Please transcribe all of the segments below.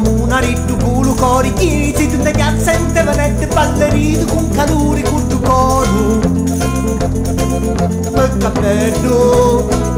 comuna ritto culo cori chiesi tutte cazzente venette ballerito con calore con tu coro per capello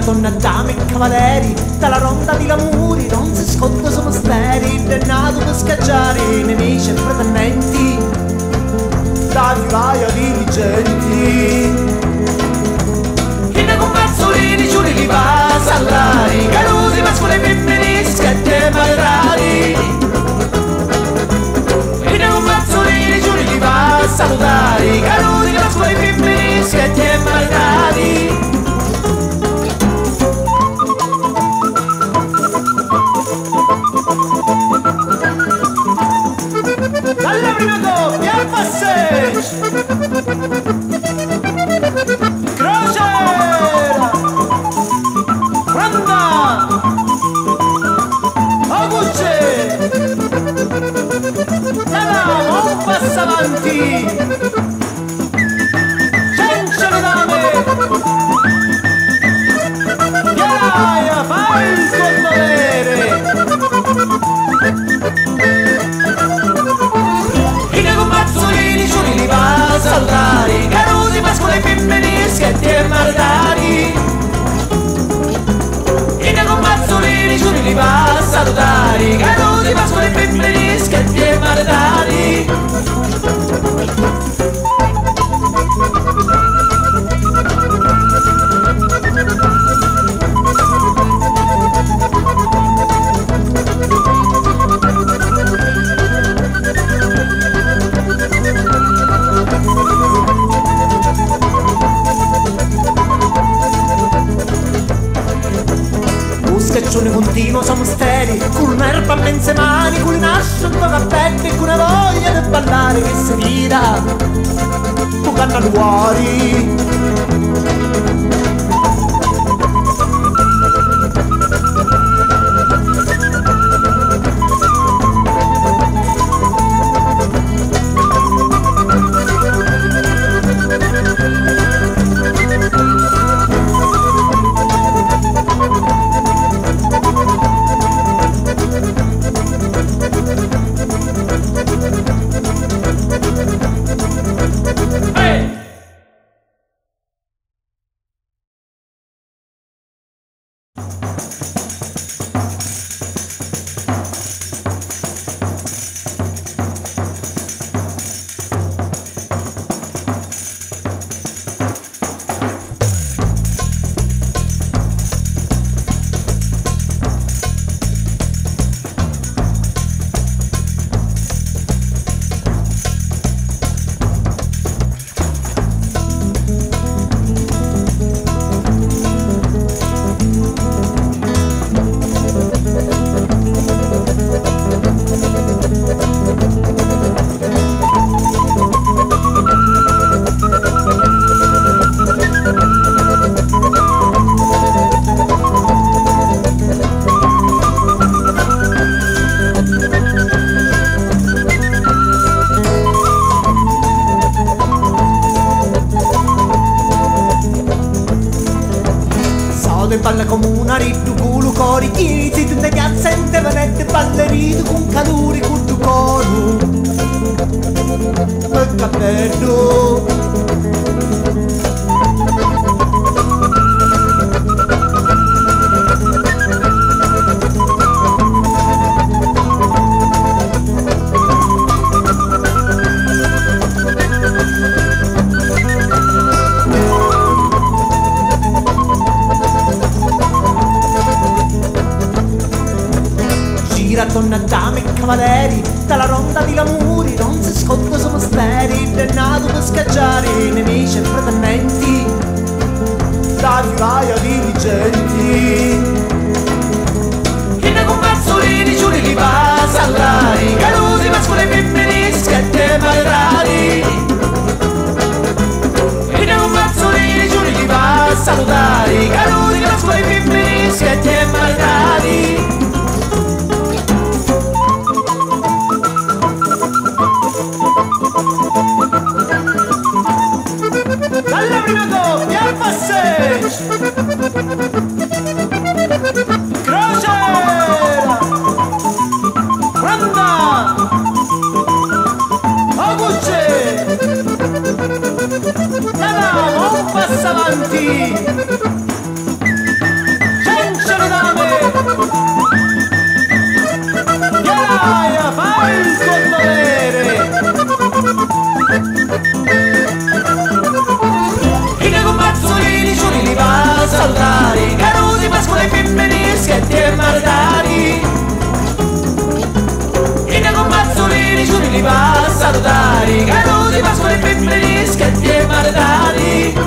donna dame e cavalieri dalla ronda di lamuri non si sconta sono steri dennato per scacciare nemici e pretendenti da vivaia dirigenti in combazzolini giuri li va a salari carusi mascoli e femmini schette malrari in combazzolini giuri li va a salutare carusi mascoli e femmini schette malrari. Dalla prima coppia al passeggio crociera Randa Ogucce Andiamo un passo avanti senza le dame Iaia fai il tuo dovere li va a salutare carusi mascoli e femmini schietti e mardari in combazzolini giuri li va a salutare carusi mascoli e femmini schietti e mardari Scaccione continuo siamo steri con un'erba a mezze mani con nasce un po' cappello e con una voglia di ballare che si tira tu canna fuori balla comuna ritto culo cori chiesi tutte cazzente venette ballerito con calore con tu coro per capello donna dame e cavalieri dalla ronda di lamuri non si sconta sono steri dennato per scacciare nemici e pretendenti da vivaia dirigenti in combazzolini giuri li va a salutare carusi mascoli e femmini schette malrari in Andiamo, un passo avanti! Senza le dame! Iaia, fai il tuo dovere! I combazzolini giuri li va a salutare, carusi, mascoli e femmini, schietti e maritati. I combazzolini giuri li va a salutare, carusi, mascoli e femmini, schietti e maritati.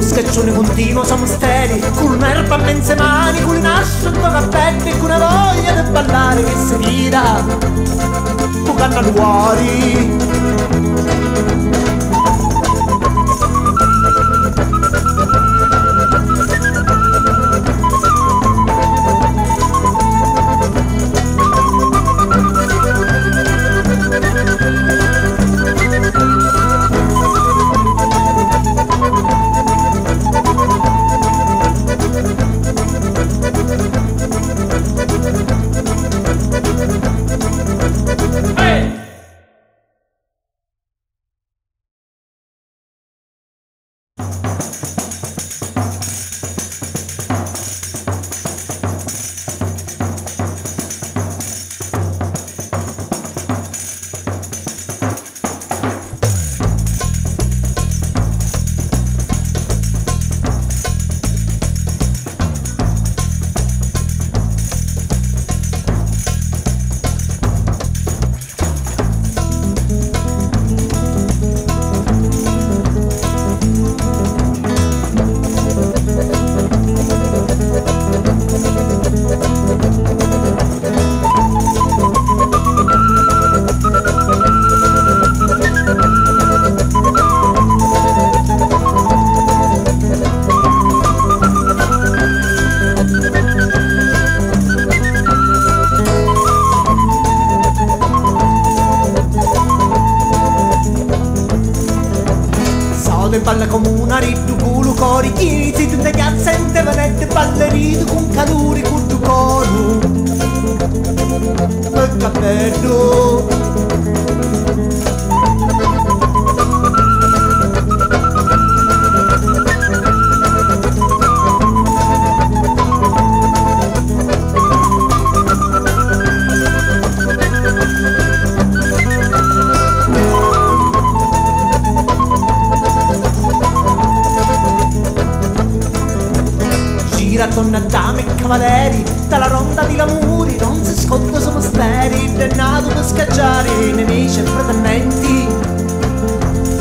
Scaccione continuo, siamo steli, con un'erba a mezze mani, con un ascio in cappelli e con una voglia di ballare che si tira, con canna al cuore. Balla come una rittu culo cori chisi tutte cazzette venette ballerito con caluri con tu cono e cappello donna, dame e cavalieri, dalla ronda di lamuri non si sconta sono steri, dennato per scacciare nemici e pretendenti,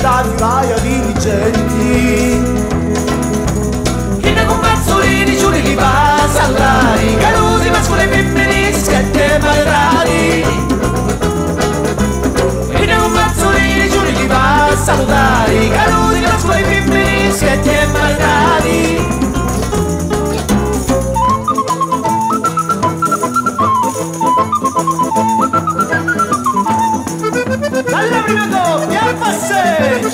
da vivaia dirigenti. I combazzolini giuri li va a salutare, carusi, mascoli e femmini, schietti e maritati. I combazzolini giuri li va a salutare, carusi, mascoli e femmini, schietti e maritati. Alla prima coppia, al passeggio!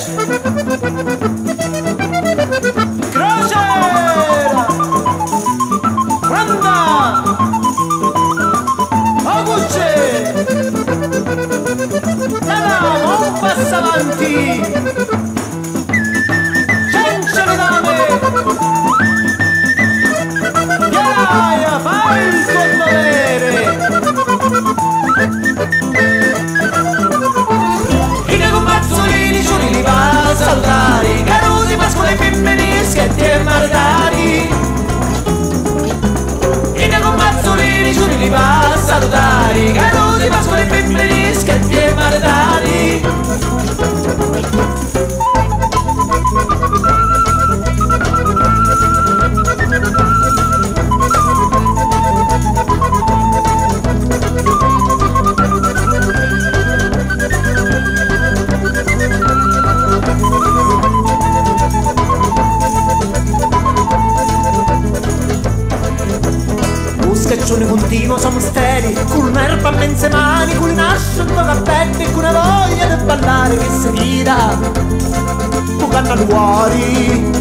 Crociera! Guarda! Ogucce! Andiamo, un passo avanti! Senza le dame! Iaia, fai il tuo dovere! I giuri li va a salutare, carusi, mascoli e femmini, schietti e maritati. I combazzolini giuri li va a salutare, carusi, mascoli e femmini, schietti e maritati. scaccione continuo siamo steli, con un'erba a mezze mani, con nasce un cappello e con una voglia di ballare che si tira, con canna fuori.